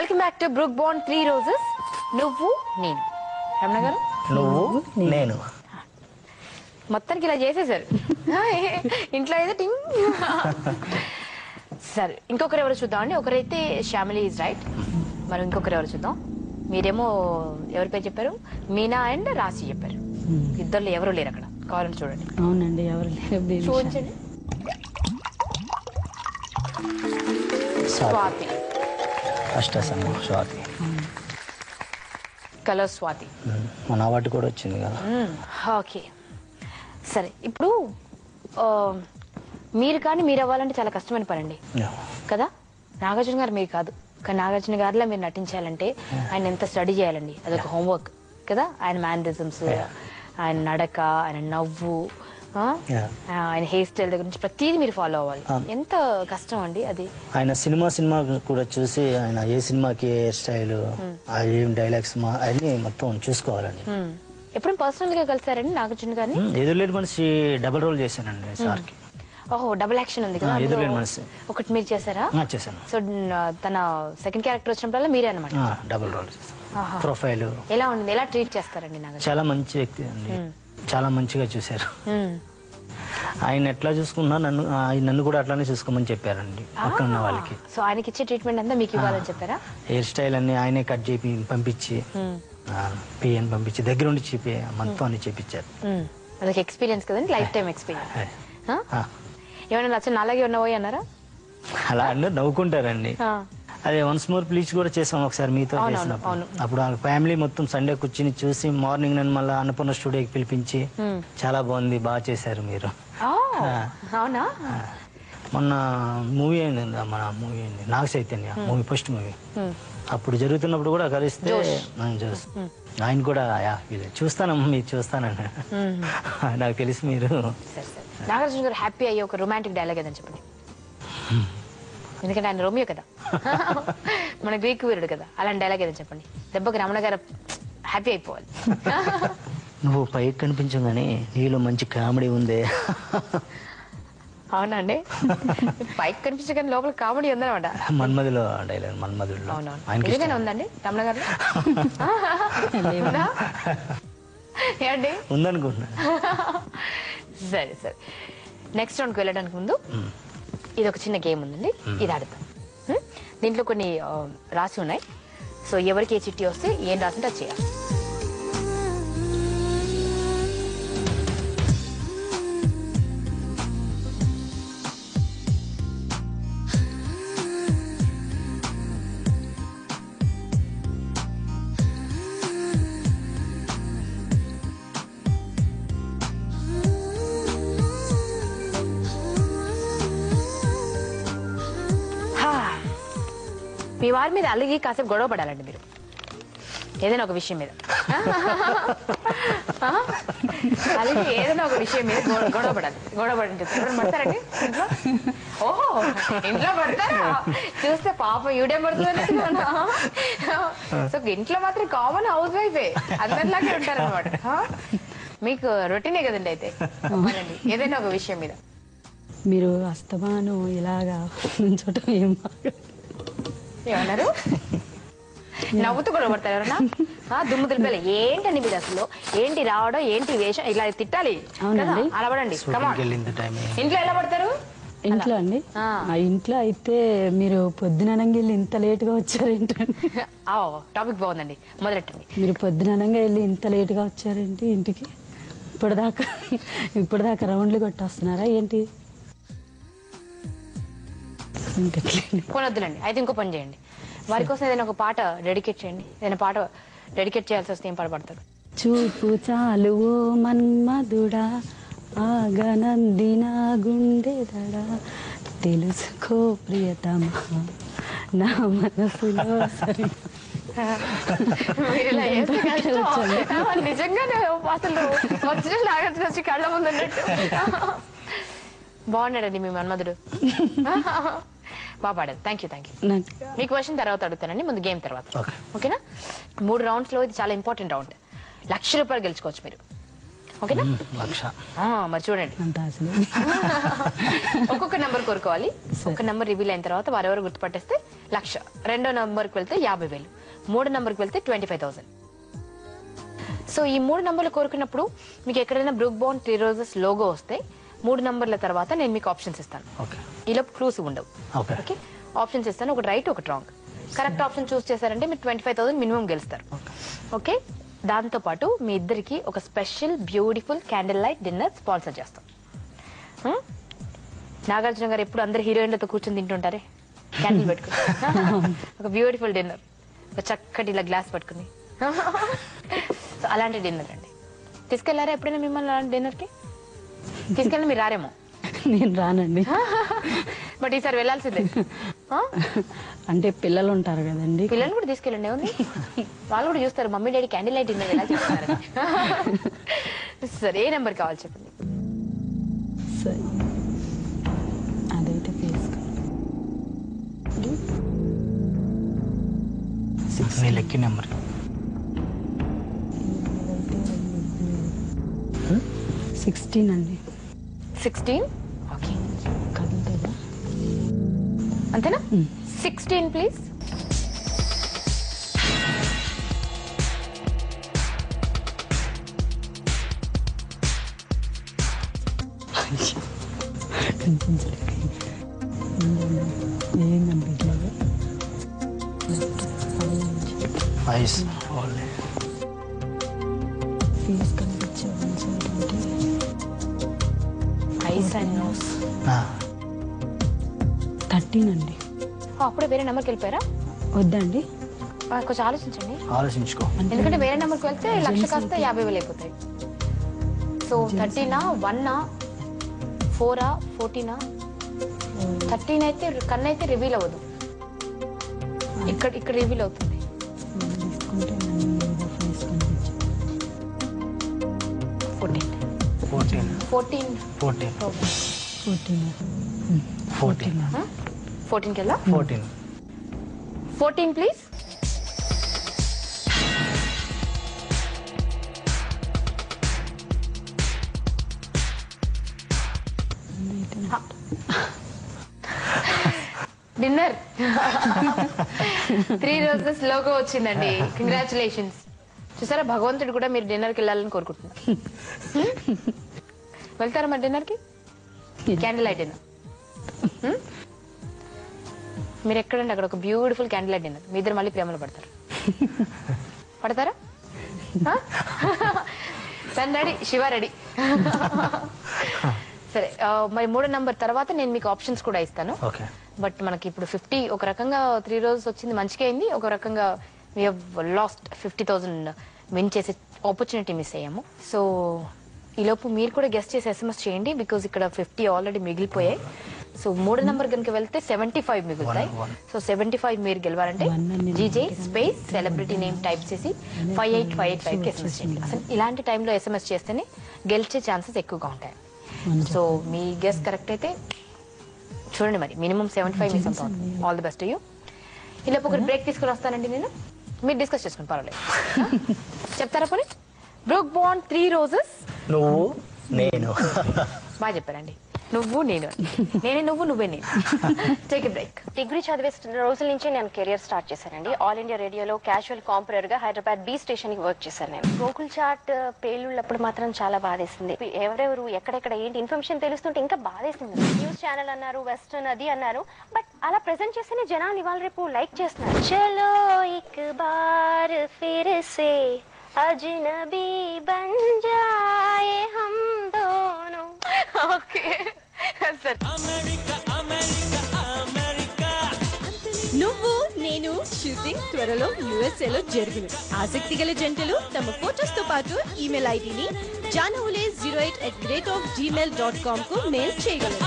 Welcome back to Brooke Bond 3 roses. నువ్వు నేను రమణ గారు, నువ్వు నేను మొత్తానికి ఇలా చేసేసారు. ఇంట్లో అయితే టింగ్. సరే, ఇంకొకరు ఎవరు చూద్దామండి. ఒకరైతే శ్యామిలి ఈజ్ రైట్, మరి ఇంకొకరు ఎవరు చూద్దాం. మీరేమో ఎవరి పేరు చెప్పారు? మీనా అండ్ రాశి చెప్పారు. ఇద్దరు ఎవరు లేరు అక్కడ, కావాలని చూడండి. అవునండి, ఎవరు లేరు, చూడండి. స్వాతి, స్వాతి, కలర్ స్వాతి. మన అవార్డు కూడా వచ్చింది కదా. ఓకే, సరే. ఇప్పుడు మీరు కానీ మీరు అవ్వాలంటే చాలా కష్టమైన పని అండి కదా. నాగార్జున గారు మీరు కాదు, కానీ నాగార్జున గారిలో మీరు నటించాలంటే ఆయన ఎంత స్టడీ చేయాలండి. అదొక హోంవర్క్ కదా. ఆయన మేనరిజమ్స్, ఆయన నడక, ఆయన నవ్వు, ఆయన హెయిర్ స్టైల్ దగ్గర నుంచి ప్రతిదీ మీరు ఫాలో అవ్వాలి. ఎంత కష్టం అండి అది. ఆయన సినిమా కూడా చూసి ఆయన ఏ సినిమాకి హెయిర్ స్టైల్, ఏం డైలాగ్స్ అన్ని మొత్తం చూసుకోవాలండి. ఎప్పుడు పర్సనల్ గా కలిసారండి నాగార్జున గారిని? ఎదురులేని మనిషి డబుల్ రోల్ చేశానండి సార్కి. ఓహో, డబుల్ యాక్షన్ ఉంది కదా. ఎదురులేని మనిషి ఒకటి మీరు చేశారా? చేశాను. సో తన సెకండ్ క్యారెక్టర్ వచ్చినప్పుడల్లా మీరే అనమాట డబుల్ రోల్. ప్రొఫైల్ ఎలా ఉంది? ఎలా ట్రీట్ చేస్తారండి నాగార్జున? చాలా మంచి వ్యక్తి అండి, చాలా మంచిగా చూశారు. ఆయన ఎట్లా చూసుకున్నా నన్ను కూడా అట్లానే చూసుకోమని చెప్పారండి పక్కన ఉన్న వాళ్ళకి. సో ఆయనకి ఇచ్చే ట్రీట్మెంట్ అంతా మీకు ఇవ్వాలని చెప్పారా? హెయిర్ స్టైల్ అన్ని ఆయనే కట్ చేసి పంపించి, పిఎన్ పంపించి దగ్గర ఉండి చెప్పి మొత్తం అన్ని చేపించారు. అదొక ఎక్స్పీరియన్స్ కదండి, లైఫ్ టైం ఎక్స్పీరియన్స్. ఏమైనా నచ్చని అలాగే ఉన్నవో అన్నారా? అలా అందరూ నవ్వుకుంటారండి. అదే వన్స్ మోర్ ప్లీజ్ కూడా చేసాం ఒకసారి మీతో చేసినప్పుడు. అప్పుడు ఆ ఫ్యామిలీ మొత్తం సండే కూర్చుని చూసి మార్నింగ్ నన్ను మళ్ళీ అన్నపూర్ణ స్టూడియోకి పిలిపించి చాలా బాగుంది, బాగా చేశారు మీరు. అవునా? మొన్న మూవీ అయింది, మన మూవీ అయింది Naga Chaitanya movie, first movie. అప్పుడు జరుగుతున్నప్పుడు కూడా కలిస్తే ఆయన కూడా చూస్తానమ్మా మీరు చూస్తానని నాకు తెలిసి మీరు. నాగార్జున గారు హ్యాపీ అయ్యే ఒక రొమాంటిక్ డైలాగ్ ఏదని చెప్పండి. ఎందుకంటే ఆయన రోమియో కదా, మన గ్రీక్ వీరుడు కదా. అలాంటి డైలాగ్ ఏదని చెప్పండి. దెబ్బకి రమణ గారు హ్యాపీ అయిపోవాలి. నువ్వు పైకి కనిపించగానే నీలో మంచి కామెడీ ఉందే. అవునా అండి? పైకి కనిపించగానే లోపల కామెడీ ఉందన్నమాట. మన్మధులో డైలాగ్, మన్మధుల్లో నిజంగానే ఉందండి రమణ గారు? ఏమండి ఉందనుకుంటున్నా. సరే సరే, నెక్స్ట్ రౌండ్కి వెళ్ళడానికి ముందు ఇది ఒక చిన్న గేమ్ ఉందండి, ఇది ఆడతాం. దీంట్లో కొన్ని రాసి ఉన్నాయి. సో ఎవరికి ఏ చిట్టి వస్తే ఏం రాసింటే అది చేయాలి. మీ వారి మీద అలిగి కాసేపు గొడవ పడాలండి మీరు, ఏదైనా ఒక విషయం మీద. అలిగి ఏదైనా ఒక విషయం మీద గొడవ పడాలి. గొడవ పడండి పడతారండి ఇంట్లో? ఓహో, ఇంట్లో పడతారా? చూస్తే పాప యూడే పడుతుంది. సో ఇంట్లో మాత్రం కామన్ హౌస్ వైఫే, అందరిలాగే ఉంటారన్నమాట. మీకు రొటీనే కదండి. అయితే ఏదైనా ఒక విషయం మీద మీరు అస్తమాను ఇలాగా నుంచోటం ఏమన్నారు? నవ్వుతూ కూడా పడతారు ఎవరన్నా? దుమ్ము దులిపేలా ఏంటండి మీరు అసలు? ఏంటి రావడం, ఏంటి వేషం, ఇలా తిట్టాలి అలా పడండి. ఇంట్లో ఎలా పడతారు? ఇంట్లో అండి, ఇంట్లో అయితే మీరు పొద్దుననంగా వెళ్ళి ఇంత లేట్ గా వచ్చారేంటండి? టాపిక్ బాగుందండి, మొదలెట్టండి. మీరు పొద్దుననంగా వెళ్ళి ఇంత లేట్ గా వచ్చారేంటి ఇంటికి? ఇప్పటిదాకా రౌండ్లు కొట్టేస్తున్నారా ఏంటి? కొనొద్దులండి. అయితే ఇంకో పని చేయండి, వారి కోసం ఏదైనా ఒక పాట డెడికేట్ చేయండి. ఏదైనా పాట డెడికేట్ చేయాల్సి వస్తే ఏం పాట పడతారు? చూపు చాలు ఓ మన్మధుడా, ఆగనందిన గుండెదడా, తెలుసుకో ప్రియతమా నా మనసులో సరి. నిజంగానే అసలు వచ్చిన నాగార్జున వచ్చి కళ్ళ ముందు అన్నట్టు బాగున్నాడండి మీ మన్మధుడు. బాగా పాడారు. Thank you. మీ క్వశ్చన్ తర్వాత అడుగుతానండి, ముందు గేమ్ తర్వాత. ఓకేనా? 3 రౌండ్స్ లో ఇది చాలా ఇంపార్టెంట్ రౌండ్. 1,00,000 రూపాయలు గెలుచుకోవచ్చు మీరు. ఓకేనా? లక్ష. మరి చూడండి, అంత అసలు ఒక్కొక్క నెంబర్ కోరుకోవాలి. ఒక నెంబర్ రివీల్ అయిన తర్వాత వారెవరు గుర్తుపట్టేస్తే 1,00,000. రెండో నెంబర్కి వెళ్తే 50,000. మూడో నెంబర్కి వెళ్తే 25,000. సో ఈ 3 నెంబర్లు కోరుకున్నప్పుడు మీకు ఎక్కడైనా బ్రూక్ బాండ్ 3 రోజెస్ లోగో వస్తే 3 నెంబర్ల తర్వాత నేను మీకు ఆప్షన్స్ ఇస్తాను. ఈలోపు క్లూస్ ఉండవు. ఓకే, ఆప్షన్స్ ఇస్తాను, ఒకటి రైట్ ఒకటి రాంగ్. కరెక్ట్ ఆప్షన్ చూస్ చేశారంటే మీరు 25,000 మినిమం గెలుస్తారు. ఓకే, దాంతో పాటు మీ ఇద్దరికి ఒక special beautiful candle light dinner sponsor చేస్తాం. నాగార్జున గారు ఎప్పుడు అందరు హీరోయిన్లతో కూర్చొని తింటుంటారే క్యాండిల్ పెట్టుకుని, ఒక బ్యూటిఫుల్ డిన్నర్, ఒక చక్కటి ఇలా గ్లాస్ పట్టుకుని, సో అలాంటి డిన్నర్ అండి. తీసుకెళ్లారా ఎప్పుడైనా మిమ్మల్ని అలాంటి డిన్నర్కి? తీసుకెళ్ళి మీరు రారేమో. నేను రానండి. బట్ ఈసారి వెళ్ళాల్సిందే. అంటే పిల్లలు ఉంటారు కదండి. పిల్లలు కూడా తీసుకెళ్ళండి, ఏముంది, వాళ్ళు కూడా చూస్తారు mummy daddy candle light dinner ఎలా చేస్తారు. సరే, ఏ నెంబర్ కావాలి చెప్పండి. సరే, అదైతే ఫేస్ లక్కీ నెంబర్ 16 అండి. 16. ఓకే, కదులుతుందా? అంతేనా? 16 ప్లీజ్. ఏం కనిపించలేదు. ఐస్ ఫేస్ కనిపించే ఐస్ అండ్ నోస్. 13 అండి. అప్పుడే వేరే నెంబర్కి వెళ్ళిపోయారా? వద్దండి, కొంచెం ఆలోచించండి. ఆలోచించుకో. ఎందుకంటే వేరే నెంబర్కి వెళ్తే 1,00,000 కాస్త 50,000 అయిపోతాయి. సో 13ఆ, 1ఆ, 4ఆ, 14ఆ? 13 అయితే కన్ను అయితే రివీల్ అవ్వదు, ఇక్కడ రివీల్ అవుతుంది. తీసుకుంటే ఫేస్ కనిపించే 14. 14. 14. 14. 14. 14కి వెళ్ళా. 14. 14 ప్లీజ్. డిన్నర్ 3 రోజెస్ లోగో వచ్చిందండి. కంగ్రాచులేషన్స్. చూసారా, భగవంతుడు కూడా మీరు డిన్నర్కి వెళ్ళాలని కోరుకుంటున్నారు. వెళ్తారా మరి డిన్నర్కి? Candle light dinner. మీరు ఎక్కడండి అక్కడ ఒక బ్యూటిఫుల్ క్యాండిల్ లైట్ డిన్నర్. మీ ఇద్దరు మళ్ళీ ప్రేమలో పడతారు. పడతారా? తను రెడీ, శివ రెడీ. సరే, మరి 3 నెంబర్ తర్వాత నేను మీకు ఆప్షన్స్ కూడా ఇస్తాను. బట్ మనకి ఇప్పుడు 50 ఒక రకంగా 3 రోజెస్ వచ్చింది, మంచిగా అయింది. ఒక రకంగా వీ హావ్ లాస్ట్ 50,000 విన్ చేసే ఆపర్చునిటీ మిస్ అయ్యాము. సో ఈలోపు మీరు కూడా గెస్ట్ చేసి SMS చేయండి, బికాజ్ ఇక్కడ 50 ఆల్రెడీ మిగిలిపోయాయి. సో 3 నెంబర్ కనుక వెళ్తే 75 మిగులుతాయి. సో 75 మీరు గెలవాలంటే GJ space celebrity name type చేసి 58585కి SMS చేయండి. అసలు ఇలాంటి టైంలో SMS చేస్తేనే గెలిచే ఛాన్సెస్ ఎక్కువగా ఉంటాయి. సో మీ గెస్ కరెక్ట్ అయితే చూడండి, మరి మినిమం 75 మిస్ అవుతాం. All the best you. ఈలోపు ఒకరు బ్రేక్ తీసుకుని వస్తానండి, నేను మీరు డిస్కస్ చేసుకుని పర్వాలేదు. చెప్తారా పోనీ? Brooke Bond 3 roses. నువ్వు నేను. బాగా చెప్పారండి. నువ్వు నేను, నేనే నువ్వు, నువ్వే నేను. Take a break. డిగ్రీ చదివే రోజుల నుంచి నేను కెరియర్ స్టార్ట్ చేశానండి. ఆల్ ఇండియా రేడియోలో క్యాజువల్ కాంపరర్ గా హైదరాబాద్ బి స్టేషన్ కి వర్క్ చేశాను నేను. గోకుల్ చాట్ పేలుళ్ళప్పుడు మాత్రం చాలా బాధేసింది. ఎవరెవరు ఎక్కడెక్కడ ఏంటి ఇన్ఫర్మేషన్ తెలుస్తుంటే ఇంకా బాధేసింది. న్యూస్ ఛానల్ అన్నారు, వెస్టర్న్ అది అన్నారు, బట్ అలా ప్రెజెంట్ చేస్తేనే జనాలు ఇవాళ రేపు లైక్ చేస్తున్నారు. చలో ఇక్ బార్ ఫిర్ సే అజ్నబీ బన్ జాయే హమ్ దోనో. Okay sir. నువ్వు నేను షూటింగ్ త్వరలో USA లో జరుగును. ఆసక్తి గల జంటలు తమ ఫోటోస్ తో పాటు ఈమెయిల్ ఐడిని janavule08@gmail.com కు మెయిల్ చేయగలరు.